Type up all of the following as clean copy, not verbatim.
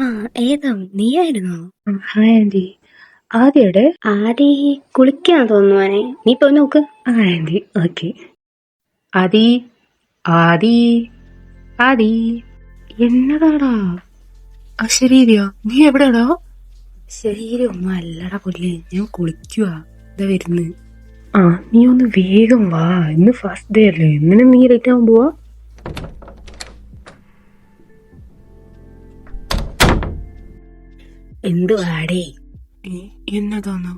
ആ, ഏതാ നീയായിരുന്നോ? Hi aunty. ആദ്യയുടെ ആദി കുളിക്കാൻ തോന്നുവാനെ, നീ പോയി നോക്ക്. Aunty okay. ആദി ആദി ആദി എന്നതാടാ അശരീരിയോ? നീ എവിടെയാടാ? ശരീരം ഒന്നും അല്ലടാ പുല്ലേ, ഞാൻ കുളിക്കുക. ഇതാ വരുന്ന്. ആ നീ ഒന്ന് വേഗം വാ, ഇന്ന് ഫസ്റ്റ് ഡേ അല്ലേ, ഇന്നലെ നീ ലേറ്റ് ആവാൻ പോവാ. എന്തുവാടേ? എന്നതാന്നോ?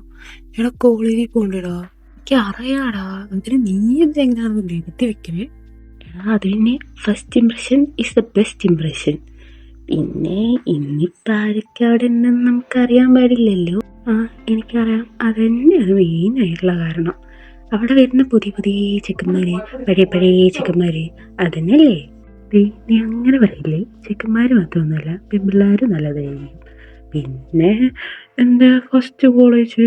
എടാ കോളേജിൽ പോണ്ടടാ. എനിക്ക് അറിയാടാ, അതിന് നീ എന്തെങ്ങനെയാണെന്ന് നികത്തി വെക്കണേ. അത് തന്നെ, first impression is the best impression. പിന്നെ ഇന്നിപ്പോൾ ആരൊക്കെയാണെന്ന് നമുക്കറിയാൻ പാടില്ലല്ലോ. എനിക്കറിയാം, അത് തന്നെയാണ് മെയിനായിട്ടുള്ള കാരണം. അവിടെ വരുന്ന പുതിയ പുതിയ ചെക്കന്മാര്, പഴയ പഴയ ചെക്കന്മാര്, അതന്നെയല്ലേ? നീ അങ്ങനെ പറയില്ലേ. ചെക്കന്മാര് മാത്രമൊന്നുമല്ല, പെൺപിള്ളേരും നല്ലതായിരിക്കും. പിന്നെ എൻ്റെ ഫസ്റ്റ് കോളേജ്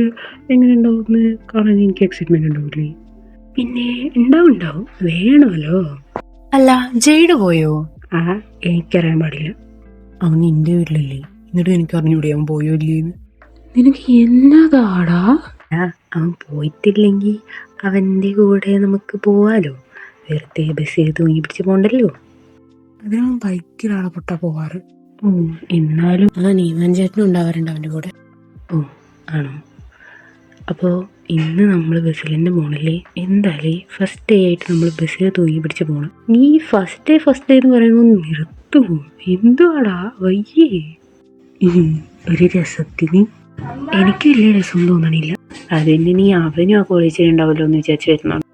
എങ്ങനെ ഉണ്ടാവുമെന്ന് കാണാൻ എനിക്ക് എക്സൈറ്റ്മെന്റ് ഉണ്ടാവില്ലേ? പിന്നെ ഉണ്ടാവും, വേണമല്ലോ. അല്ല, ജെയ്ഡ് പോയോ? എനിക്കറിയാൻ പാടില്ല. അവൻ നിന്റെ വീട്ടിലല്ലേ, എന്നിട്ട് എനിക്ക് അറിഞ്ഞൂടെ അവൻ പോയോ ഇല്ലേന്ന്? നിനക്ക് എന്നതാടാ? അവൻ പോയിട്ടില്ലെങ്കിൽ അവൻ്റെ കൂടെ നമുക്ക് പോവാലോ. വെറുതെ ബസ്സിൽ തൂങ്ങി പിടിച്ച് പോണ്ടല്ലോ. അതിനവൻ ബൈക്കിലാണ് പൊട്ടാ പോവാറ്. എന്നാലും നീവൻ ചേട്ടനും ഉണ്ടാവാറുണ്ട് അവൻ്റെ കൂടെ. ആണോ? അപ്പോൾ ഇന്ന് നമ്മൾ ബസ്സിലെന്നെ പോകണല്ലേ? എന്തായാലും ഫസ്റ്റ് ഡേ ആയിട്ട് നമ്മൾ ബസ്സിൽ തൂങ്ങി പിടിച്ച് പോകണം. നീ ഫസ്റ്റ് ഡേ എന്ന് പറയുമ്പോൾ നിർത്തൂ. എന്തുവാടാ വയ്യേ? ഒരു രസത്തിന് എനിക്ക് വലിയ രസം തോന്നണില്ല. അതിന് നീ അവനും ആ കോളേജിൽ ഉണ്ടാവല്ലോ എന്ന് വിചാരിച്ചു വരുന്നതാണ്.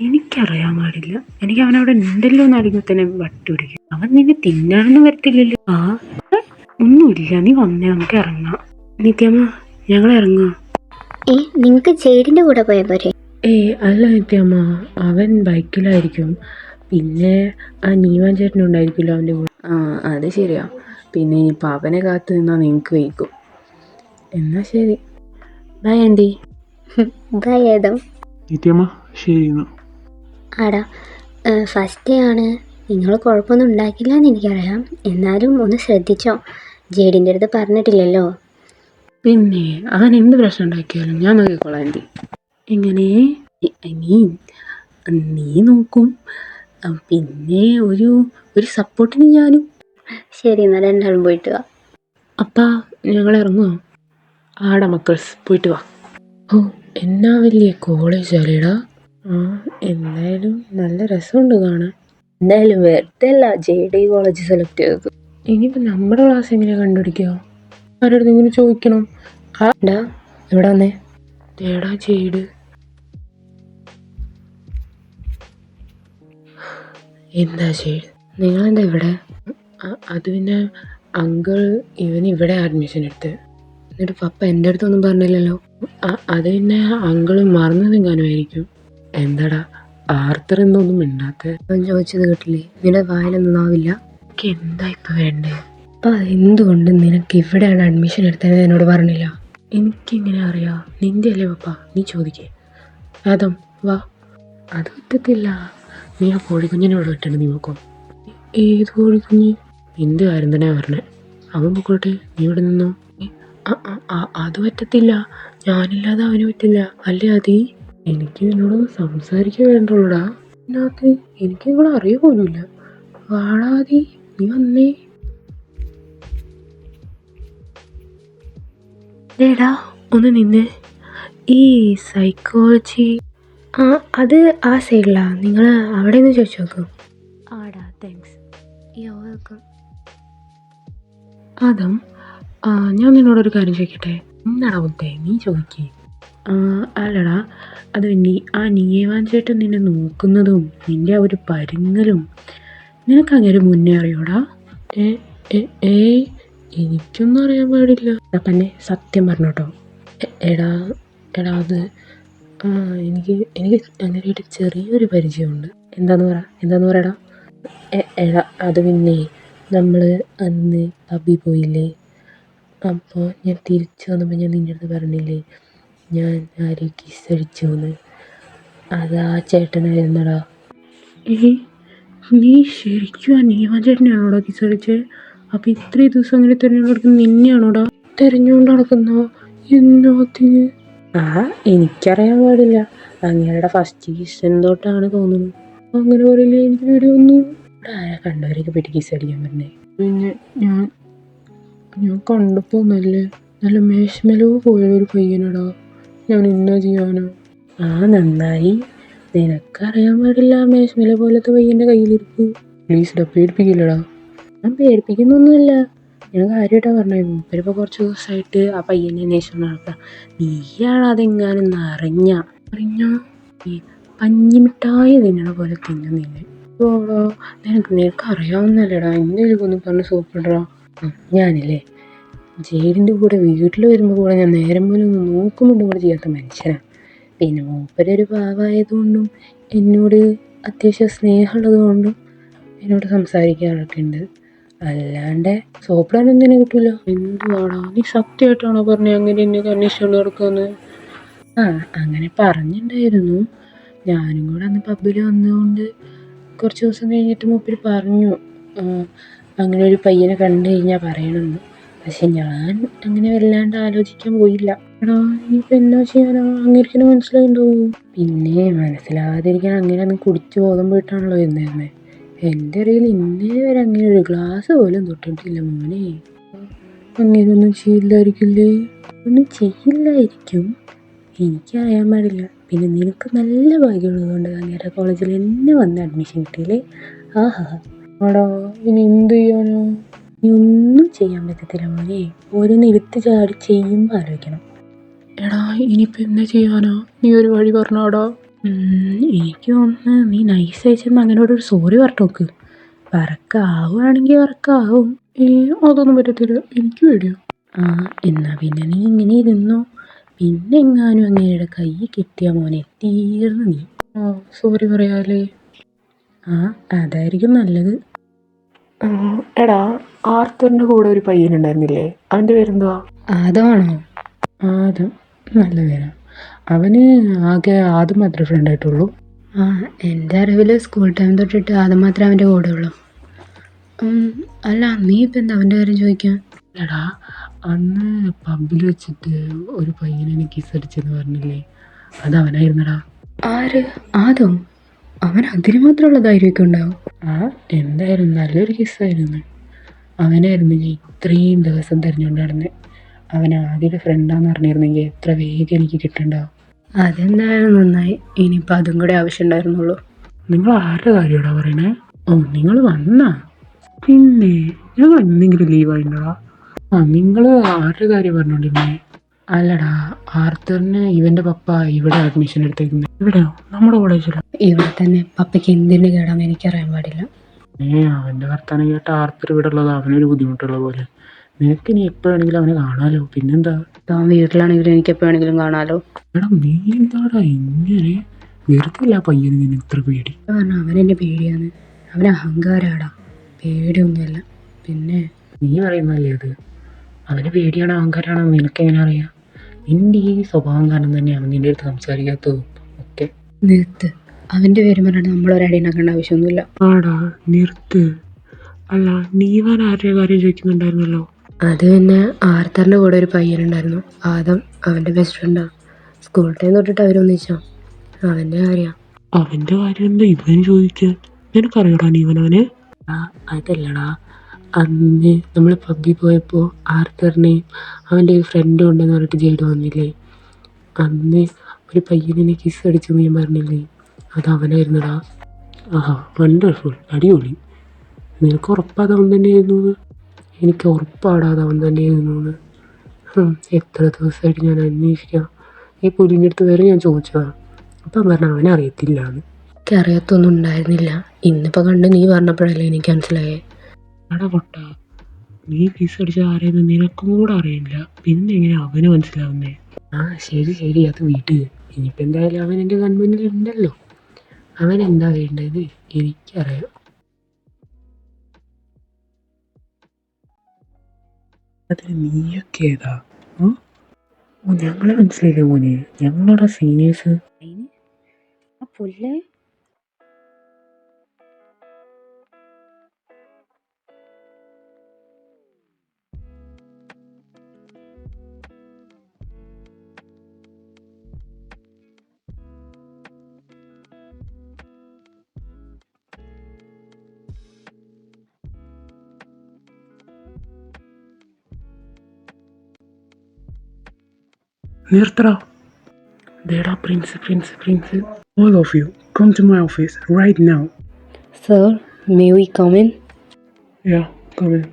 എനിക്കറിയാൻ പാടില്ല. എനിക്ക് അവനവിടെ ഉണ്ടല്ലോ എന്നറിയുമ്പോൾ തന്നെ വട്ടി പിടിക്കും. അവൻ നിന്നെ തിന്നാനൊന്നും വരത്തില്ലല്ലോ. ഒന്നുമില്ല, നീ വന്നേ, നമുക്ക് ഇറങ്ങാം. നിത്യമ്മ, ഞങ്ങൾ ഇറങ്ങുക. നിങ്ങക്ക് ജെയ്ഡിന്റെ കൂടെ പോയാ പോരെ? അല്ല നിത്യമ്മ, അവൻ ബൈക്കിലായിരിക്കും. പിന്നെ ആ നീവാൻ ചേട്ടനും ഉണ്ടായിരിക്കുമല്ലോ അവൻ്റെ കൂടെ. അത് ശരിയാ. പിന്നെ ഇനിയിപ്പോൾ അവനെ കാത്തു നിന്നാൽ നിങ്ങൾക്ക് വൈകും. എന്നാ ശരി, ബൈ ആൻറ്റി. ബൈ ഏതോ. നിത്യമ്മ ശരി. ആടാ, ഫസ്റ്റ് ഡേ ആണ്, നിങ്ങൾ കുഴപ്പമൊന്നും ഉണ്ടാക്കില്ല എന്ന് എനിക്കറിയാം. എന്നാലും ഒന്ന് ശ്രദ്ധിച്ചോ. ജെയ്ഡിൻ്റെ അടുത്ത് പറഞ്ഞിട്ടില്ലല്ലോ. പിന്നെ അവൻ എന്ത് പ്രശ്നം ഉണ്ടാക്കിയാലും ഞാൻ നോക്കിക്കോളാം ആൻറ്റി. എങ്ങനെ? നീ നോക്കും, പിന്നെ ഒരു സപ്പോർട്ടിന് ഞാനും. ശരി, എന്നാൽ രണ്ടാളും പോയിട്ട് വാ. അപ്പാ ഞങ്ങൾ ഇറങ്ങുമോ? ആടാ മക്കൾസ്, പോയിട്ട് വാ. എന്നാ വലിയ കോളേജ് അല്ലേടാ. എന്തായാലും നല്ല രസമുണ്ട് കാണാൻ. എന്തായാലും വെറുതെ അല്ല JD കോളേജ് സെലക്ട് ചെയ്തത്. ഇനിയിപ്പോൾ നമ്മുടെ ക്ലാസ് എങ്ങനെയാണ് കണ്ടുപിടിക്കുക? ആരോടും ഇങ്ങനെ ചോദിക്കണം. എവിടെ വന്നേ? തേടാ JD. എന്താ JD? നിങ്ങളെന്താ ഇവിടെ? അത് പിന്നെ അങ്കിൾ ഇവന് ഇവിടെ അഡ്മിഷൻ എടുത്ത്. എന്നിട്ട് പപ്പ എൻ്റെ അടുത്തൊന്നും പറഞ്ഞില്ലല്ലോ. അത് പിന്നെ അങ്കിള് മറന്നതും കാണുമായിരിക്കും. എന്താടാ ആർത്തർ എന്തൊന്നും മിണ്ടാത്തെ? അവൻ ചോദിച്ചത് കേട്ടില്ലേ? നിന്റെ വായിലൊന്നും ആവില്ല. എനിക്ക് എന്താ ഇപ്പം വേണ്ടേ? അപ്പം അതെന്തുകൊണ്ട് നിനക്ക് ഇവിടെയാണ് അഡ്മിഷൻ എടുത്തത് എന്നോട് പറഞ്ഞില്ല? എനിക്കെങ്ങനെ അറിയാം? നിന്റെ അല്ലേ പപ്പ, നീ ചോദിക്കേ. ആദം വാ. അത് പറ്റത്തില്ല. നീ ആ കോഴിക്കുഞ്ഞിനെ ഇവിടെ വിട്ടുണ്ട്, നീ നോക്കോ. ഏത് കോഴിക്കുഞ്ഞ്? നിന്റെ കാര്യം തന്നെ പറഞ്ഞേ. അവൻ പൊക്കോട്ടെ, നീ ഇവിടെ നിന്നോ. അത് പറ്റത്തില്ല, ഞാനില്ലാതെ അവന് പറ്റില്ല. അല്ലേ അതി? എനിക്ക് നിന്നോട് സംസാരിക്കാൻ വേണ്ടുള്ളൂടാ. ഇതിനകത്ത് എനിക്ക് നിങ്ങളെ അറിയ പോലുമില്ല. വാടാതി, നീ വന്നേ. ഏടാ ഒന്ന് നിന്നേ. ഈ സൈക്കോളജി അത് ആ സൈഡിലാ, നിങ്ങൾ അവിടെ നിന്ന് ചോദിച്ചു നോക്കൂ. ആടാ, താങ്ക്സ്. യോ വെൽക്കം. ആദം, ഞാൻ നിന്നോടൊരു കാര്യം ചോദിക്കട്ടെ? എന്നാടാ ബുദ്ധേ, നീ ചോദിക്കേ. അല്ലടാ, അത് നീവാൻ ചേട്ടൻ നിന്നെ നോക്കുന്നതും നിന്റെ ആ ഒരു പരുങ്ങലും നിനക്കങ്ങനെ മുന്നേ അറിയോടാ? എനിക്കൊന്നും അറിയാൻ പാടില്ല. പിന്നെ സത്യം പറഞ്ഞോട്ടോ. എടാ അത് എനിക്ക് അങ്ങനെയായിട്ട് ചെറിയൊരു പരിചയമുണ്ട്. എന്താന്ന് പറയടാ. എടാ അത് പിന്നെ നമ്മൾ അന്ന് പബ്ബിൽ പോയില്ലേ, അപ്പോൾ ഞാൻ തിരിച്ചു വന്നപ്പോൾ ഞാൻ നിൻ്റെ അടുത്ത് പറഞ്ഞില്ലേ ഞാൻ ആരെയും കിസ്സടിച്ചു എന്ന്? അതാ ചേട്ടനായിരുന്നടാ. നീ ശരിക്കും ആ നീവാൻ ചേട്ടനെയാണോടാ കിസ് അടിച്ചത്? അപ്പൊ ഇത്രയും ദിവസം അങ്ങനെ തെരഞ്ഞുകൊണ്ട് നടക്കുന്ന നിന്നെയാണോടാ തെരഞ്ഞുകൊണ്ട് നടക്കുന്ന? എന്നാത്തിന്? ആ, എനിക്കറിയാൻ പാടില്ല. അങ്ങേരുടെ ഫസ്റ്റ് കിസ് എന്തോട്ടാണ് തോന്നുന്നു. അങ്ങനെ പറയില്ലേ, എനിക്ക് പേടിയൊന്നും. ആരാ കണ്ടവരൊക്കെ പറ്റി കിസ് അടിക്കാൻ പറഞ്ഞേ? പിന്നെ ഞാൻ കണ്ടപ്പോ നല്ല മേശ്മലോ പോയൊരു പയ്യനടാ. ഞാൻ എന്നാ ചെയ്യാനോ? ആ, നന്നായി. നിനക്കറിയാൻ പാടില്ല മേശ്മല പോലത്തെ പയ്യന്റെ കയ്യിലിരിക്കും. പ്ലീസ് പേടിപ്പിക്കില്ലടാ. ഞാൻ പേടിപ്പിക്കുന്നൊന്നുമില്ല, ഞാൻ കാര്യമായിട്ടാ പറഞ്ഞത്. മൂപ്പരിപ്പോൾ കുറച്ച് ദിവസമായിട്ട് ആ പയ്യനെ അന്വേഷിച്ചു നടക്കുക. നീയാണ് അതെങ്ങാനും അറിഞ്ഞ ഈ പഞ്ഞിമിഠായി തിന്നണ പോലെ തിന്നു നിന്നെ. ഓടാ, നിനക്ക് അറിയാവുന്നല്ലേടാ. ഇന്നേക്ക് ഒന്ന് പറഞ്ഞ് സോപ്പിടറാ. ഞാനില്ലേ ജയിലിൻ്റെ കൂടെ വീട്ടിൽ വരുമ്പോൾ കൂടെ ഞാൻ നേരം പോലെ ഒന്ന് നോക്കുമ്പോണ്ടും കൂടെ ചെയ്യാത്ത മനുഷ്യനാണ്. പിന്നെ മൂപ്പരൊരു പാവമായതുകൊണ്ടും എന്നോട് അത്യാവശ്യം സ്നേഹമുള്ളത് കൊണ്ടും എന്നോട് സംസാരിക്കാറൊക്കെ ഉണ്ട്. അല്ലാണ്ട് സോപ്പിടാനൊന്നും തന്നെ കിട്ടില്ല. എന്തുവാടാ നീ സത്യമായിട്ടാണോ പറഞ്ഞത് അങ്ങനെ എന്നെ അന്വേഷിച്ചുകൊണ്ട് നടക്കുമെന്ന്? ആ, അങ്ങനെ പറഞ്ഞിട്ടുണ്ടായിരുന്നു. ഞാനും കൂടെ അന്ന് പബ്ബിൽ വന്നതുകൊണ്ട് കുറച്ച് ദിവസം കഴിഞ്ഞിട്ട് മൂപ്പര് പറഞ്ഞു അങ്ങനെ ഒരു പയ്യനെ കണ്ടു കഴിഞ്ഞാൽ പറയണമെന്ന്. പക്ഷെ ഞാൻ അങ്ങനെ വല്ലാണ്ട് ആലോചിക്കാൻ പോയില്ല. എടാ, ഇനിയിപ്പോൾ എന്നാ ചെയ്യാനാ? അങ്ങനെ മനസ്സിലായിണ്ടാവൂ. പിന്നെ മനസ്സിലാകാതിരിക്കാൻ അങ്ങനെ ഒന്ന് കുടിച്ചു ബോധം പോയിട്ടാണല്ലോ എന്നേ. എൻ്റെ അറിവിൽ ഇന്നേ വരെ അങ്ങനെ ഒരു ഗ്ലാസ് പോലും തൊട്ടിട്ടില്ല മോനെ. അങ്ങനെയൊന്നും ചെയ്യില്ലായിരിക്കില്ലേ? ഒന്നും ചെയ്യില്ലായിരിക്കും, എനിക്കറിയാൻ പാടില്ല. പിന്നെ നിനക്ക് നല്ല ഭാഗ്യമുള്ളത് കൊണ്ട് അങ്ങേരെ കോളേജിൽ എന്നെ വന്ന് അഡ്മിഷൻ കിട്ടിയില്ലേ? ആഹാ. ആടാ, ഇനി എന്ത് ചെയ്യാനോ? നീ ഒന്നും ചെയ്യാൻ പറ്റത്തില്ല മോനെ. ഓരോന്ന് എടുത്ത് ചാടി ചെയ്യുമ്പോൾ ആലോചിക്കണം. എടാ, ഇനിയിപ്പോൾ എന്താ ചെയ്യാനോ? നീ ഒരു വഴി പറഞ്ഞോടാ. എനിക്ക് തോന്നുന്നു നീ നൈസായി ചെന്ന് അങ്ങനോടൊരു സോറി പറഞ്ഞു നോക്ക്. വർക്കാവുകയാണെങ്കിൽ വർക്കാവും. അതൊന്നും പറ്റത്തില്ല, എനിക്ക് പേടിയോ. ആ, എന്നാ പിന്നെ നീ ഇങ്ങനെ ഇരുന്നോ. പിന്നെ എങ്ങാനും അങ്ങയുടെ കൈ കിട്ടിയ മോനെ തീർന്നു നീ. ആ, സോറി പറയാല്ലേ? ആ, അതായിരിക്കും നല്ലത്. എടാ, ആർത്തറിൻ്റെ കൂടെ ഒരു പയ്യനുണ്ടായിരുന്നില്ലേ? അവൻ്റെ പേരെന്തുവാ? അതാണോ? ആദം, നല്ല പേരാ. അവന് ആകെ ആദ്യം മാത്രമേ ഫ്രണ്ടായിട്ടുള്ളൂ. ആ, എൻ്റെ അറിവിൽ സ്കൂൾ ടൈം തൊട്ടിട്ട് ആദ്യം മാത്രമേ അവൻ്റെ കൂടെ ഉള്ളൂ. അല്ല, നീ ഇപ്പം എന്താ അവൻ്റെ കാര്യം ചോദിക്കാൻ? എടാ, അന്ന് പബ്ബിൽ വെച്ചിട്ട് ഒരു പയ്യനെ എനിക്ക് കിസ് അടിച്ചെന്ന് പറഞ്ഞില്ലേ, അത് അവനായിരുന്നടാ. ആര്? ആദോ? അവൻ അതിന് മാത്രമുള്ള ധൈര്യമൊക്കെ ഉണ്ടാവും? ആ, എന്തായാലും നല്ലൊരു കിസ്സായിരുന്നു. അവനായിരുന്നു ഞാൻ ഇത്രയും ദിവസം തിരഞ്ഞുകൊണ്ട് നടന്നത്. അവൻ ആദ്യത്തെ ഫ്രണ്ടാന്ന് പറഞ്ഞിരുന്നെങ്കിൽ എത്ര വേഗം എനിക്ക് കിട്ടണ്ടാവും. അതെന്തായാലും നന്നായി. ഇനിയിപ്പോൾ അതും കൂടെ ആവശ്യമുണ്ടായിരുന്നുള്ളൂ. നിങ്ങൾ ആരുടെ കാര്യമാടാ പറയണേ? ഓ, നിങ്ങൾ വന്നാ? പിന്നെ ഞങ്ങൾ എന്തെങ്കിലും ലീവായിട്ടുണ്ടോ? ആ, നിങ്ങൾ ആരുടെ കാര്യം പറഞ്ഞോണ്ടിരുന്നേ? അല്ലടാ, ആർത്തറിന് ഇവൻ്റെ പപ്പ ഇവിടെ അഡ്മിഷൻ എടുത്തേക്കുന്നത്. ഇവിടെയോ? നമ്മുടെ കോളേജിലോ? ഇവിടെ തന്നെ. പപ്പയ്ക്ക് എന്തിൻ്റെ കേടാന്ന് എനിക്കറിയാൻ പാടില്ല. അവൻ്റെ വർത്താനം കേട്ട ആർത്തർ ഇവിടെ ഉള്ളത് അവനൊരു ബുദ്ധിമുട്ടുള്ള പോലെ. നിനക്ക് ഇനി എപ്പോഴാണെങ്കിലും അവനെ കാണാലോ. പിന്നെന്താ? താൻ വീട്ടിലാണെങ്കിലും എനിക്ക് എപ്പോഴാണെങ്കിലും കാണാലോ. എടാ, നീ എന്താടാ ഇങ്ങനെ? വെറുതെ പയ്യന് നിന്നെ ഇത്ര പേടി? കാരണം അവനെന്നെ പേടിയാണ്. അവന് അഹങ്കാരാടാ, പേടിയൊന്നുമല്ല. പിന്നെ നീ പറയുന്നല്ലേ അത്? അവന് പേടിയാണോ അഹങ്കാരാണോ നിനക്കെങ്ങനെ അറിയാം? നിൻ്റെ ഈ സ്വഭാവം കാരണം തന്നെയാണ് നിൻ്റെ അടുത്ത് സംസാരിക്കാത്തതും ഒക്കെ. നിർത്ത്. അവൻ്റെ പേര് പറഞ്ഞിട്ട് നമ്മളൊരടി ഉണ്ടാക്കേണ്ട ആവശ്യമൊന്നുമില്ല. ആടാ, നിർത്ത്. അല്ല, നീവാൻ ആരുടെ കാര്യം ചോദിക്കുന്നുണ്ടായിരുന്നല്ലോ? അത് പിന്നെ ആർത്തറിൻ്റെ കൂടെ ഒരു പയ്യനുണ്ടായിരുന്നു, ആദം. അവൻ്റെ ബെസ്റ്റ് ഫ്രണ്ടാണ്. സ്കൂൾ ടൈം തൊട്ടിട്ട് അവരൊന്നിച്ചാ. അവൻ്റെ കാര്യം. അവൻ്റെ കാര്യം എന്താ ഇവൻ ചോദിക്കാൻ? നിനക്കറിയടാ നീവനവനെ? ആ, അതല്ലടാ, അന്ന് നമ്മൾ പബ്ബിൽ പോയപ്പോൾ ആർത്തറിനെയും അവൻ്റെ ഒരു ഫ്രണ്ടും ഉണ്ടെന്ന് പറഞ്ഞിട്ട് ജയില് വന്നില്ലേ? അന്ന് ഒരു പയ്യനെ കിസ് അടിച്ചെന്ന് ഞാൻ പറഞ്ഞില്ലേ? അത് അവനായിരുന്നടാ. ആഹാ, വണ്ടർഫുൾ, അടിപൊളി. നിനക്ക് ഉറപ്പാത് അവൻ തന്നെയായിരുന്നു? എനിക്ക് ഉറപ്പാടാതെ അവൻ തന്നെയായിരുന്നു. എത്ര ദിവസമായിട്ട് ഞാൻ അന്വേഷിക്കാം. ഈ പുലിൻ്റെ അടുത്ത് വരെ ഞാൻ ചോദിച്ചതാണ്. അപ്പം പറഞ്ഞാൽ അവനെ അറിയത്തില്ല എന്ന്. എനിക്ക് അറിയത്തൊന്നും ഉണ്ടായിരുന്നില്ല. ഇന്നിപ്പോൾ കണ്ട് നീ പറഞ്ഞപ്പോഴല്ലേ എനിക്ക് മനസ്സിലായേ. അടാ പൊട്ട, നീ കിസ് അടിച്ച ആരെയെന്ന് നിനക്കും കൂടെ അറിയില്ല, പിന്നെ എങ്ങനെ അവന് മനസ്സിലാവുന്നേ? ആ, ശരി, അത് വീട്ട്. ഇനിയിപ്പോൾ എന്തായാലും അവൻ എൻ്റെ കൺമുന്നിൽ ഉണ്ടല്ലോ. അവൻ എന്താ വേണ്ടത് എനിക്കറിയാം. അതിൽ നീയൊക്കെ ഏതാ? ഞങ്ങളെ മനസ്സിലായില്ലേ മോനെ? ഞങ്ങളുടെ സീനിയേഴ്സ്. ആ പുല്ലേ നിർത്തടാ. ദേടാ Prince. All of you, come to my office right now. Sir, may we come in? Yeah, come in.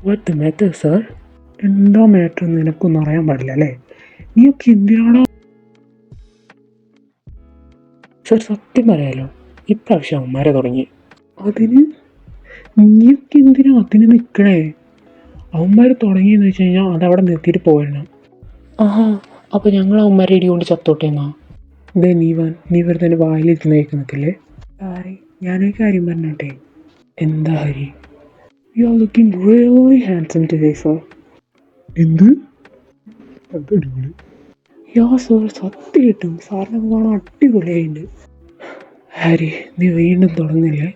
What the matter, sir? എന്താ മാറ്റർ നിനക്കൊന്നും അറിയാൻ പാടില്ല അല്ലേ? നീയൊക്കെ എന്തിനാണോ? സർ, സത്യം പറയാലോ, ഇപ്രാവശ്യം അവന്മാരെ തുടങ്ങി. അതിന് നീയൊക്കെ എന്തിനാ അതിന് നിൽക്കണേ? അവന്മാർ തുടങ്ങിയെന്ന് വെച്ച് കഴിഞ്ഞാൽ അതവിടെ നിർത്തിയിട്ട് പോരണം. ആഹാ, അപ്പോൾ ഞങ്ങൾ അവന്മാരെ ഇടികൊണ്ട് ചത്തോട്ടെ എന്നാ? ഇതേ നീ വെറുതെ എൻ്റെ വായിലിരിക്കുന്ന കേൾക്ക് നിൽക്കില്ലേ? ഹരി, ഞാനൊരു കാര്യം പറഞ്ഞോട്ടെ. എന്താ Hari? You are looking really handsome today sir. എന്ത്? അതടിപൊളി. യാ സർ, സത്യമായിട്ടും സാറിനൊക്കെ കാണാൻ അടിപൊളിയായിട്ടുണ്ട്. ഹാരി, നീ വീണ്ടും തുടങ്ങില്ലേ?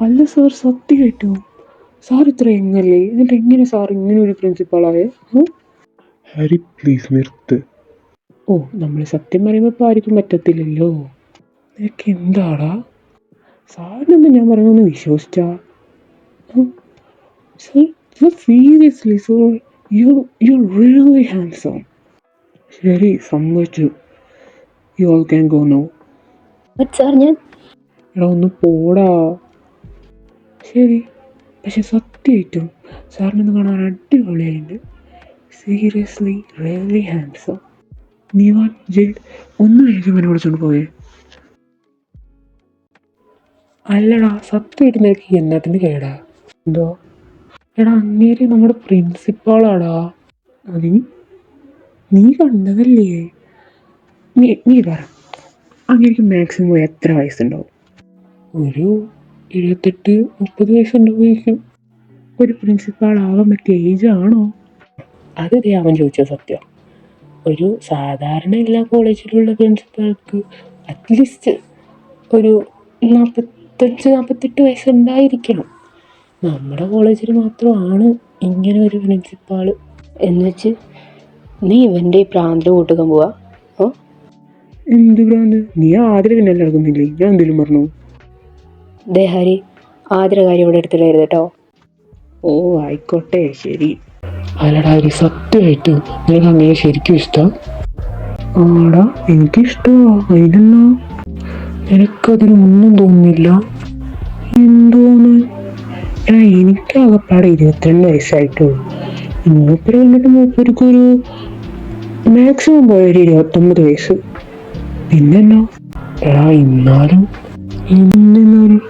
അല്ല സർ, സത്യമായിട്ടും സാർ ഇത്ര എങ്ങല്ലേ? എന്നിട്ട് എങ്ങനെ സാർ ഇങ്ങനെ ഒരു പ്രിൻസിപ്പാളായ? ഹാരി പ്ലീസ് നിർത്ത്. ഓ, നമ്മൾ സത്യം പറയുമ്പോൾ ഇപ്പോൾ ആർക്കും പറ്റത്തില്ലല്ലോ. നിനക്ക് എന്താടാ? സാറിനെന്താ ഞാൻ പറയുന്നൊന്ന് വിശ്വസിച്ചാ? Sir seriously sir, you really handsome. ശരി, സമ്മതിച്ചു. You all can go no. Sir, ഞാൻ എടാ ഒന്ന് പോടാ. ശരി, പക്ഷെ സത്യമായിട്ടും സാറിനൊന്ന് കാണാൻ അടിപൊളിയായിട്ടുണ്ട്. Seriously really handsome. നീവാൻ ജയിൽ ഒന്ന് വേഗം എന്നെ വിളിച്ചോണ്ട് പോയേ. അല്ലടാ, സത്യമായിട്ട് നിനക്ക് എന്നതിന് കേടാ? എന്തോ? എടാ, അങ്ങേര് നമ്മുടെ പ്രിൻസിപ്പാളാടാ. അതിന് നീ കണ്ടതല്ലേ? നീ പറ, അങ്ങനെ മാക്സിമം എത്ര വയസ്സുണ്ടാവും? ഒരു 28-30 വയസ്സുണ്ടാവുമായിരിക്കും. ഒരു പ്രിൻസിപ്പാൾ ആവാൻ പറ്റിയ ഏജ് ആണോ? അത് അവൻ ചോദിച്ചോ സത്യം. ഒരു സാധാരണ എല്ലാ കോളേജിലുള്ള പ്രിൻസിപ്പാൾക്ക് അറ്റ്ലീസ്റ്റ് ഒരു 45-48 വയസ്സുണ്ടായിരിക്കണം. നമ്മുടെ കോളേജിൽ മാത്രമാണ് ഇങ്ങനെ ഒരു പ്രിൻസിപ്പാൾ. എന്നുവെച്ച് നീ ഇവൻ്റെ പ്രാന്തിൽ കൂട്ടുക്കാൻ പോവാ? എന്ത് ഭ്രാന്ത്? നീ ആദ്യം പിന്നെ നടക്കുന്നില്ലേ? ഞാൻ എന്തെങ്കിലും പറഞ്ഞു? ദേ ഹരി, ആദ്യ കാര്യം ഇവിടെ എടുത്തിട്ടായിരുന്നു കേട്ടോ. ഓ ആയിക്കോട്ടെ, ശരി. അല്ലടാ ഹരി, സത്യമായിട്ടും നിനക്ക് അങ്ങനെ ശരിക്കും ഇഷ്ടം? ആടാ, എനിക്കിഷ്ടമാ. അതിനെന്നാ? എനിക്കതിനൊന്നും തോന്നുന്നില്ല. എന്തോന്ന്? എനിക്കാകപ്പാടെ 22 വയസ്സായിട്ടുള്ളൂ. ഇന്നിപ്പോൾ വന്നിട്ട് മൂപ്പർക്കൊരു മാക്സിമം പോയൊരു 29 വയസ്സ്. പിന്നെന്നാ? എന്നാലും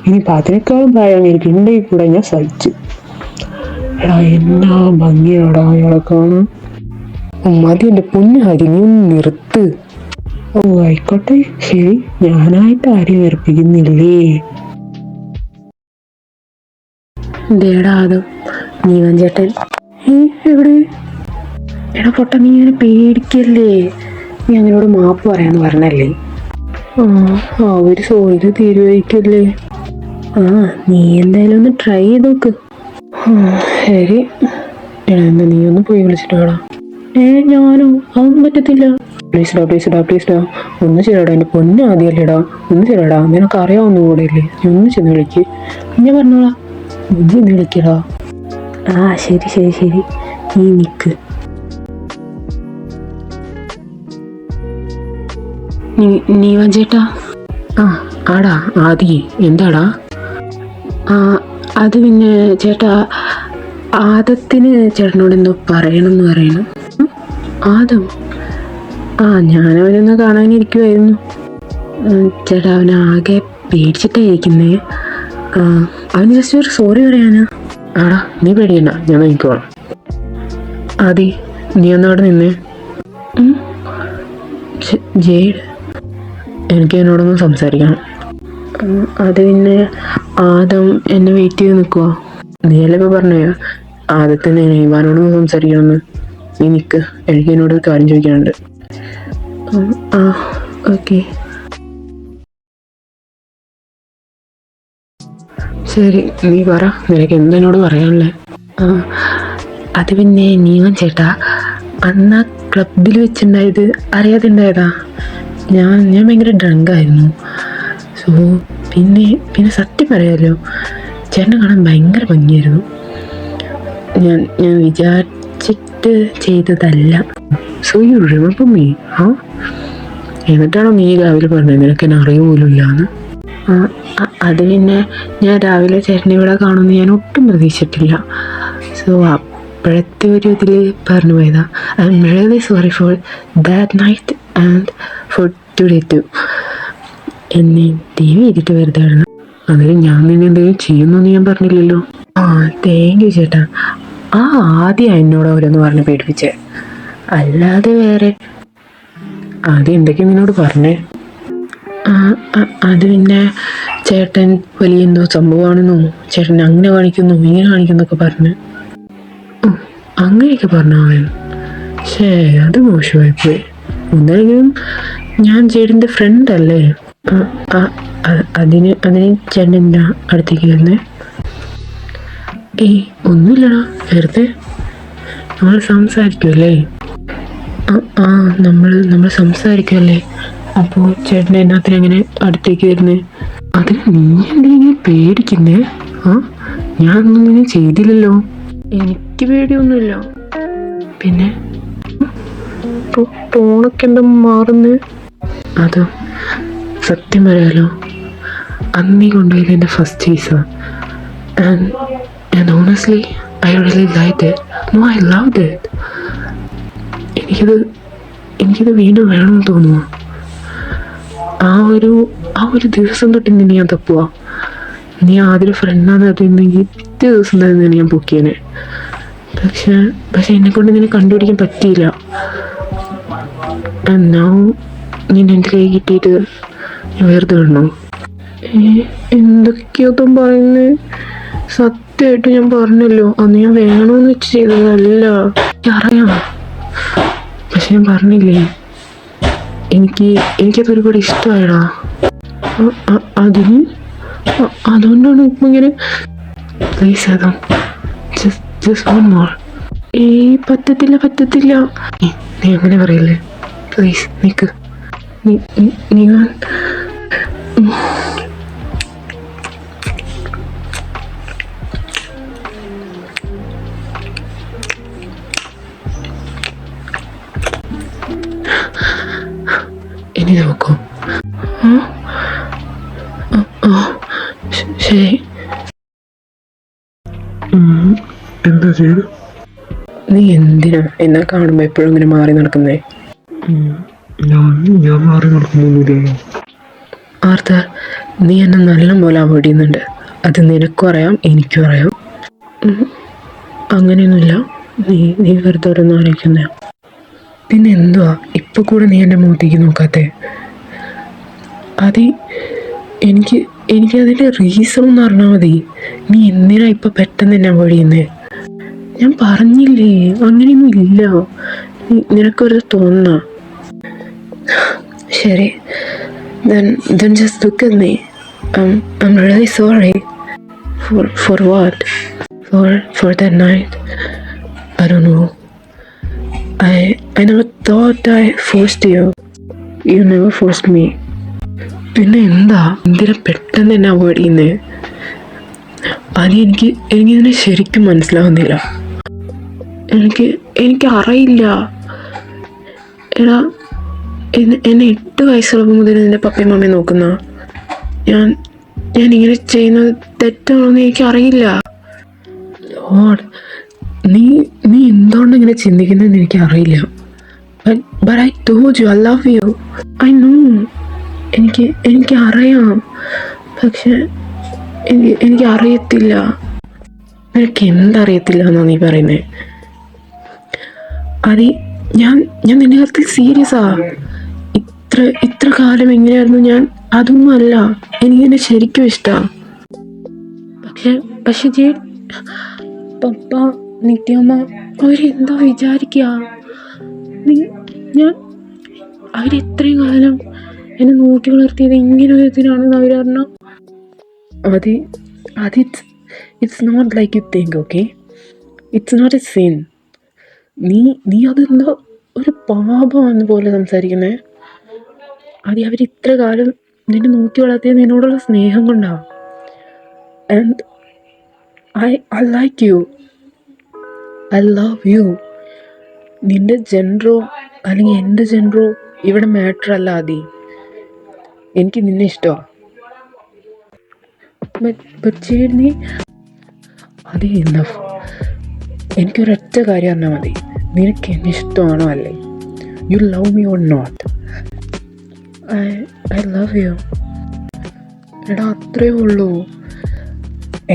ഇനി 10നേക്കാളും പ്രായം എനിക്ക് ഉണ്ടെങ്കിൽ കൂടെ ഞാൻ സഹിച്ചു. എന്നാ ഭംഗിയാടാ അയാളെ കാണാൻ. മതി എൻ്റെ പൊന്നു ഹരി, നീ ഒന്ന് നിർത്ത്. ഓ ആയിക്കോട്ടെ, ശരി. ഞാനായിട്ട് ആരെയും ഏർപ്പിക്കുന്നില്ലേ? ദേടാ അതും നീവൻ ചേട്ടൻ. എവിടെ? എടാ പൊട്ട, നീ ഇങ്ങനെ പേടിക്കല്ലേ. നീ അങ്ങനോട് മാപ്പ് പറയാന്ന് പറഞ്ഞല്ലേ? ഒരു സോറി തീരുമാനിക്കല്ലേ? നീ എന്തായാലും ഒന്ന് ട്രൈ ചെയ്ത് നോക്ക്. ശരി, എന്താ നീ ഒന്ന് പോയി വിളിച്ചിട്ട് വേടാ. ഞാനോ? അതൊന്നും പറ്റത്തില്ല. പ്ലീസ്ഡാ ഒന്ന് ചെയ്യടാ, എൻ്റെ പൊന്നെ ആദ്യമല്ലേടാ, ഒന്ന് ചെയ്യടാ. നിനക്ക് അറിയാവുന്ന കൂടെ അല്ലേ? നീ ഒന്ന് ചെന്ന് വിളിക്ക്. ഞാൻ പറഞ്ഞോളാം, നീ ചെന്ന് വിളിക്കടാ. ശരി, നീ നിക്ക്. നീവൻ ചേട്ടാ? ആടാ ആദി, എന്താടാ? അത് പിന്നെ ചേട്ടാ, ആദത്തിന് ചേട്ടനോട് എന്തോ പറയണമെന്ന് പറയണം. ആദം? ഞാനവനൊന്ന് കാണാനിരിക്കുമായിരുന്നു ചേട്ടാ. അവനാകെ പേടിച്ചിട്ടായിരിക്കുന്നേ. അവന് ജസ്റ്റ് ഒരു സോറി പറയാനാ. ആടാ നീ പേടിയണ്ട, ഞാൻ നോക്കിക്കോളാം. ആദി, നീ ഒന്നവിടെ നിന്നേ. ജെയ്ഡ്, എനിക്ക് എന്നോടൊന്ന് സംസാരിക്കണം. അത് പിന്നെ ആദം എന്നെ വെയിറ്റ് ചെയ്ത് നിൽക്കുവാ. നീയല്ലേ ഇപ്പോൾ പറഞ്ഞോ ആദത്തിന് ഇവാനോടൊന്ന് സംസാരിക്കണമെന്ന്? നീ നിൽക്ക്, എനിക്ക് എന്നോടൊരു കാര്യം ചോദിക്കാനുണ്ട്. ഓക്കെ ശരി, നീ പറ, നിനക്ക് എന്തെന്നോട് പറയാനുള്ളത്? അത് പിന്നെ നീവൻ ചേട്ടാ, അന്ന് ആ ക്ലബിൽ വെച്ചുണ്ടായത് അറിയാതെ ഉണ്ടായതാ. ഞാൻ ഭയങ്കര ഡ്രങ്കായിരുന്നു. സോ പിന്നെ സത്യം പറയാമല്ലോ, ചേട്ടനെ കാണാൻ ഭയങ്കര ഭംഗിയായിരുന്നു. ഞാൻ വിചാരിച്ചിട്ട് ചെയ്തതല്ല. So you remember me? എന്നിട്ടാണോ നീ രാവിലെ പറഞ്ഞത് നിനക്ക് എന്നെ അറിയ പോലും ഇല്ലാന്ന്? അത് പിന്നെ ഞാൻ രാവിലെ ചേട്ടനെ ഇവിടെ കാണുമെന്ന് ഞാൻ ഒട്ടും പ്രതീക്ഷിച്ചിട്ടില്ല. സോ അപ്പോഴത്തെ ഒരു ഇതിൽ പറഞ്ഞു പോയതാ. I am really sorry for that night and for today too. എന്നെ ടി വി ചെയ്തിട്ട് വെറുതെ ആയിരുന്നു. അതിന് ഞാൻ നിന്നെ എന്തെങ്കിലും ചെയ്യുന്നു ഞാൻ പറഞ്ഞില്ലല്ലോ. താങ്ക് യു ചേട്ടാ. ആദ്യം എന്നോട് ഓരോന്ന് പറഞ്ഞ് പേടിപ്പിച്ചേ, അല്ലാതെ വേറെ. ആദ്യം എന്തൊക്കെയാണ് നിന്നോട് പറഞ്ഞേ? അത് പിന്നെ ചേട്ടൻ വലിയ എന്തോ സംഭവമാണെന്നോ, ചേട്ടൻ അങ്ങനെ കാണിക്കുന്നു ഇങ്ങനെ കാണിക്കുന്നൊക്കെ പറഞ്ഞ് അങ്ങനെയൊക്കെ പറഞ്ഞു അവൻ. ശേ, അത് മോശമായിപ്പോയി. ഒന്നെങ്കിലും ഞാൻ ചേട്ടൻ്റെ ഫ്രണ്ട് അല്ലേ? അതിന് ചേട്ടൻ എന്താ അടുത്തേക്ക് വരുന്നേ? ഒന്നുമില്ലടാ, വെറുതെ നമ്മൾ സംസാരിക്കുമല്ലേ. നമ്മൾ സംസാരിക്കുമല്ലേ, അപ്പോൾ ചേട്ടൻ എന്നാത്തിന് എങ്ങനെ അടുത്തേക്ക് വരുന്നേ? അതിന് നീ എന്തിനെ പേടിക്കുന്നേ? ഞാനൊന്നും ഇങ്ങനെ ചെയ്തില്ലല്ലോ. എനിക്ക് പേടിയൊന്നുമില്ല. പിന്നെ ടോണൊക്കെ എന്താ മാറുന്നേ? അത് സത്യം പറയാലോ, അന്നീ കൊണ്ടുപോയത് എൻ്റെ first visa. And honestly, I really liked it. No, I loved it. എനിക്കത് വീണ്ടും വേണമെന്ന് തോന്നുക. ആ ഒരു ദിവസം തൊട്ട് നിന്നെ ഞാൻ തപ്പുക. നീ ആദ്യം ഫ്രണ്ടാന്ന് അറിയുന്നെങ്കിൽ പിറ്റേ ദിവസം തന്നെ ഞാൻ പൊക്കിയേനെ. പക്ഷെ എന്നെക്കൊണ്ട് നിന്നെ കണ്ടുപിടിക്കാൻ പറ്റിയില്ല. എന്നാ നിന്നെ എൻ്റെ കൈ കിട്ടിയിട്ട് വെറുതെ വിടണോ? എന്തൊക്കെയോ പറയുന്നത്? സത്യമായിട്ട് ഞാൻ പറഞ്ഞല്ലോ, അന്ന് ഞാൻ വേണമെന്ന് വെച്ച് ചെയ്തതല്ല. അറിയാം, പക്ഷെ ഞാൻ പറഞ്ഞില്ലേ, എനിക്കത് ഒരുപാട് ഇഷ്ടമായടാ. അതുകൊണ്ടാണ് ഇപ്പം ഇങ്ങനെ. പ്ലീസ് അതോ ജസ്റ്റ് വൺ മോർ. പറ്റത്തില്ല. നീ അങ്ങനെ പറയല്ലേ, പ്ലീസ്. നിക്ക്, നീ ഇനി നോക്കൂ. ശരി. എന്താ ചെയ്തു? നീ എന്തിനാ എന്നെ കാണുമ്പോ എപ്പോഴും ഇങ്ങനെ മാറി നടക്കുന്നേ? ഞാൻ മാറി നടക്കുന്നൊന്നുമില്ലല്ലോ. ആർത്തർ, നീ എന്നെ നല്ല പോലെ അവോയ്ഡ് ചെയ്യുന്നുണ്ട്. അത് നിനക്കും അറിയാം, എനിക്കും അറിയാം. അങ്ങനെയൊന്നുമില്ല. നീ വെറുതെ ഓരോന്ന് ആലോചിക്കുന്നേ. പിന്നെ എന്തുവാ ഇപ്പൊ കൂടെ നീ എൻ്റെ മുഖത്തേക്ക് നോക്കാത്തെ? എനിക്കതിൻ്റെ റീസൺ ഒന്ന് അറിഞ്ഞാൽ മതി. നീ എന്തിനാ ഇപ്പൊ പെട്ടെന്ന് എന്നെ അവോയ്ഡ് ചെയ്യുന്നേ? ഞാൻ പറഞ്ഞില്ലേ, അങ്ങനെയൊന്നും ഇല്ല. നിനക്കൊരു തോന്നുന്ന. ശരി, then just look at me. I'm really sorry. For what? For that night. I don't know. I never thought I forced you. You never forced me. പിന്നെ എന്തിനാ പെട്ടെന്ന് എന്നെ അവോയ്ഡ് ചെയ്യുന്നേ? എനിക്കിതിനെ ശരിക്കും മനസ്സിലാവുന്നില്ല. എനിക്ക് അറിയില്ല. എടാ, എന്നെ 8 വയസ്സുള്ളപ്പോൾ മുതൽ എൻ്റെ പപ്പയും മമ്മയും നോക്കുന്ന ഞാൻ ഇങ്ങനെ ചെയ്യുന്നത് തെറ്റാണോന്ന് എനിക്കറിയില്ല. ലോഡ്, നീ എന്തുകൊണ്ട് ഇങ്ങനെ ചിന്തിക്കുന്നതെന്ന് എനിക്കറിയില്ല. But I told you I love you. I know. എനിക്കറിയാം, പക്ഷെ എനിക്ക് അറിയത്തില്ല. നിനക്ക് എന്തറിയത്തില്ല എന്നാ നീ പറയുന്നേ? ഞാൻ നിന്റെ കാര്യത്തിൽ സീരിയസാ. ഇത്ര കാലം എങ്ങനെയായിരുന്നു ഞാൻ? അതൊന്നും അല്ല, എനിക്കെന്നെ ശരിക്കും ഇഷ്ടമാണ്. പക്ഷെ പപ്പ, നിത്യമ്മ അവരെന്താ വിചാരിക്കുക? അവരെത്രയും കാലം എന്നെ നോക്കി വളർത്തിയത് ഇങ്ങനെ ഒരു ഇതിനാണെന്ന് അവർ പറഞ്ഞു. It's not like you think, okay? It's not a sin. നീ അതെന്താ ഒരു പാപമെന്ന പോലെ സംസാരിക്കുന്നേ? അവരിത്ര കാലം നിന്നെ നോക്കി വളർത്തിയത് നിന്നോടുള്ള സ്നേഹം കൊണ്ടാണ്. And I like you. I love you. നിന്റെ ജെൻഡറോ അല്ലെങ്കിൽ എൻ്റെ ജെൻഡറോ ഇവിടെ മാറ്റർ അല്ല ആദി. എനിക്ക് നിന്നെ ഇഷ്ടമാണ്. ജേഡ് നീ അതേ ഇന്നഫ്. എനിക്കൊരൊറ്റ കാര്യം അറിഞ്ഞാൽ മതി, നിനക്ക് എന്നെ ഇഷ്ടമാണോ അല്ലേ? You love me or not? I love you. എടാ അത്രേ ഉള്ളൂ.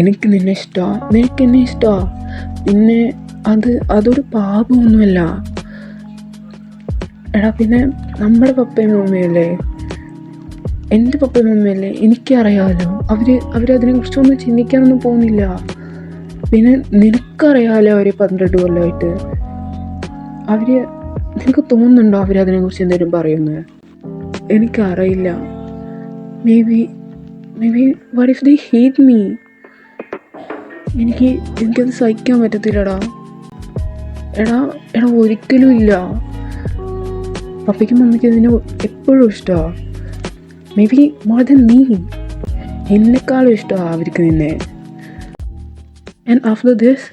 എനിക്ക് നിന്നെ ഇഷ്ടമാണ്, നിനക്ക് എന്നെ ഇഷ്ടമാണ്. പിന്നെ അതൊരു പാപമൊന്നുമല്ല. എടാ പിന്നെ നമ്മുടെ പപ്പയും മമ്മയല്ലേ, എൻ്റെ പപ്പയും മമ്മയല്ലേ, എനിക്കറിയാമല്ലോ. അവരതിനെക്കുറിച്ചൊന്നും ചിന്തിക്കാനൊന്നും പോകുന്നില്ല. പിന്നെ നിനക്കറിയാമല്ലോ അവർ 12 കൊല്ലമായിട്ട്. നിനക്ക് തോന്നുന്നുണ്ടോ അവരതിനെക്കുറിച്ച് എന്തെങ്കിലും പറയുന്നത്? എനിക്കറിയില്ല. May be what if they hate me? എനിക്കത് സഹിക്കാൻ പറ്റത്തില്ലടാ. എടാ ഒരിക്കലും ഇല്ല. പപ്പയ്ക്കും മമ്മിക്കും നിന്നെ എപ്പോഴും ഇഷ്ടമാണ്. മേ ബി മോർ ദൻ നീ. എന്നെക്കാളും ഇഷ്ടമാണ് അവർക്ക് നിന്നെ. ആൻഡ് ആഫ്റ്റർ ദിസ്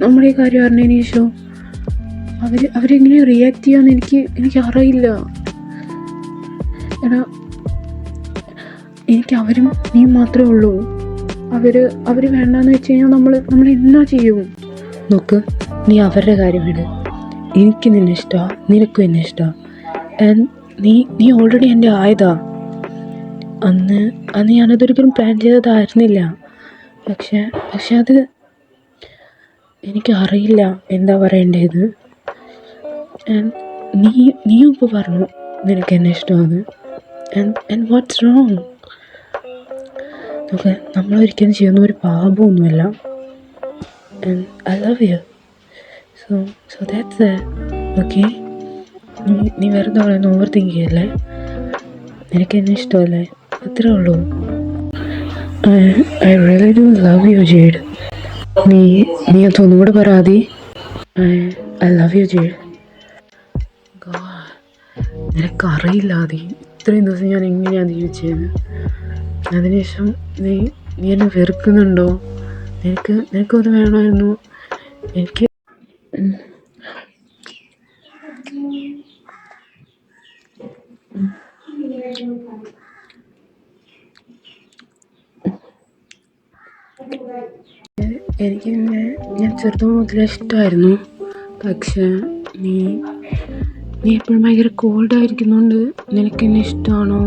നമ്മുടെ ഈ കാര്യം അറിഞ്ഞതിന് ശേഷം അവരെങ്ങനെ റിയാക്ട് ചെയ്യാന്ന് എനിക്ക് അറിയില്ല. എടാ എനിക്ക് അവരും നീ മാത്രമേ ഉള്ളൂ. അവർ വേണ്ടാന്ന് വെച്ച് കഴിഞ്ഞാൽ നമ്മൾ എന്നാ ചെയ്യും? നോക്ക്, നീ അവരുടെ കാര്യം വിട്. എനിക്ക് നിന്നെ ഇഷ്ടമാണ്, നിനക്കും എന്നെ ഇഷ്ടമാണ്. ആൻഡ് നീ ഓൾറെഡി എൻ്റെ ആയതാ. അന്ന് ഞാനതൊരിക്കലും പ്ലാൻ ചെയ്തതായിരുന്നില്ല. പക്ഷെ അത് എനിക്കറിയില്ല എന്താ പറയേണ്ടത്. നീയും ഇപ്പോൾ പറഞ്ഞു നിനക്ക് എന്നെ ഇഷ്ടമാണ്. And what's wrong? നോക്കെ, നമ്മളൊരിക്കലും ചെയ്യുന്ന ഒരു പാപമൊന്നുമല്ല. And I love you. So that's okay. നീ വെറുതെ പറയുന്ന ഓവർ തിങ്ക് ചെയ്യല്ലേ. നിനക്ക് എന്നെ ഇഷ്ടമല്ലേ, അത്രേ ഉള്ളൂ. I really do love you Jade. നീ അതൊന്നും കൂടെ പറയാതി. I love you Jade. നിനക്കറിയില്ല ആദി, ഇത്രയും ദിവസം ഞാൻ എങ്ങനെയാണ് ജീവിച്ചത്. അതിനുശേഷം നീ എന്നെ വെറുക്കുന്നുണ്ടോ? നിനക്കത് വേണമായിരുന്നു. എനിക്ക് ഞാൻ ചെറുപ്പം മുതലേ ഇഷ്ടമായിരുന്നു. പക്ഷേ നീ എപ്പോഴും ഭയങ്കര കോൾഡായിരിക്കുന്നതുകൊണ്ട് നിനക്കെന്നെ ഇഷ്ടമാണോ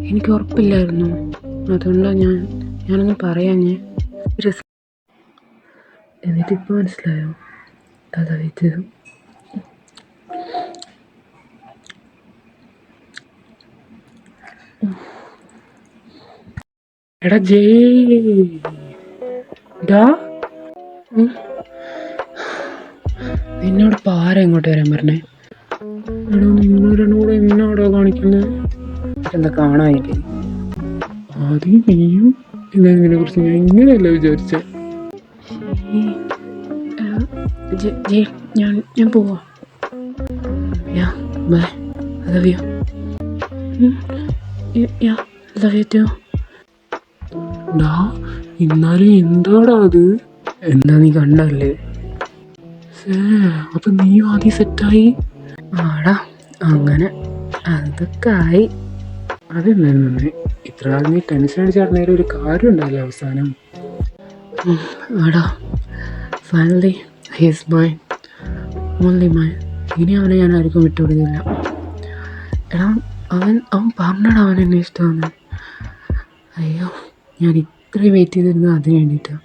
എനിക്ക് ഉറപ്പില്ലായിരുന്നു. അതുകൊണ്ടാണ് ഞാനൊന്ന് പറയാഞ്ഞേ. എന്നിട്ടിപ്പോൾ മനസ്സിലായോ അതാ വെച്ചത്. എടാ നിന്നോട് പാര ഇങ്ങോട്ട് വരാൻ പറഞ്ഞേ. എടാ നിങ്ങളോട് എന്നാടോ കാണിക്കുന്നത്? എന്താ കാണാനില്ലേ? ആദ്യം നീയും ഇതിനെ കുറിച്ച് ഞാൻ ഇങ്ങനെയല്ല വിചാരിച്ചേ. ഞാൻ പോവാ. By. I love you. Yeah, love you too. ഇന്നാലും എന്താടാ അത്? എന്താ നീ കണ്ടല്ലേ? അപ്പൊ നീയും ആദ്യം സെറ്റായി? ആടാ അങ്ങനെ അതൊക്കെ ആയി. അതെന്നെ ഇത്ര കാലം നീ ടെൻഷൻ അടിച്ചറിഞ്ഞാലും ഒരു കാര്യം ഉണ്ടല്ലോ അവസാനം. ആടാ finally he's mine, only mine. ഇനി അവനെ ഞാൻ ആർക്കും വിട്ടുകൊടുക്കില്ല. എടാ അവൻ പറഞ്ഞടാ അവൻ എന്നെ ഇഷ്ടമാണ്. അയ്യോ, ഞാൻ ഇത്രയും വെയിറ്റ് ചെയ്തിരുന്നത് അതിന് വേണ്ടിയിട്ടാണ്.